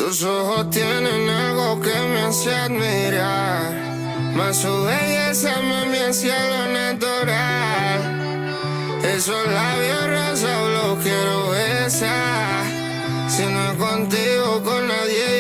Tus ojos tienen algo que me hace admirar, más su belleza me hace lo natural. Esos labios rosados los quiero besar, si no es contigo con nadie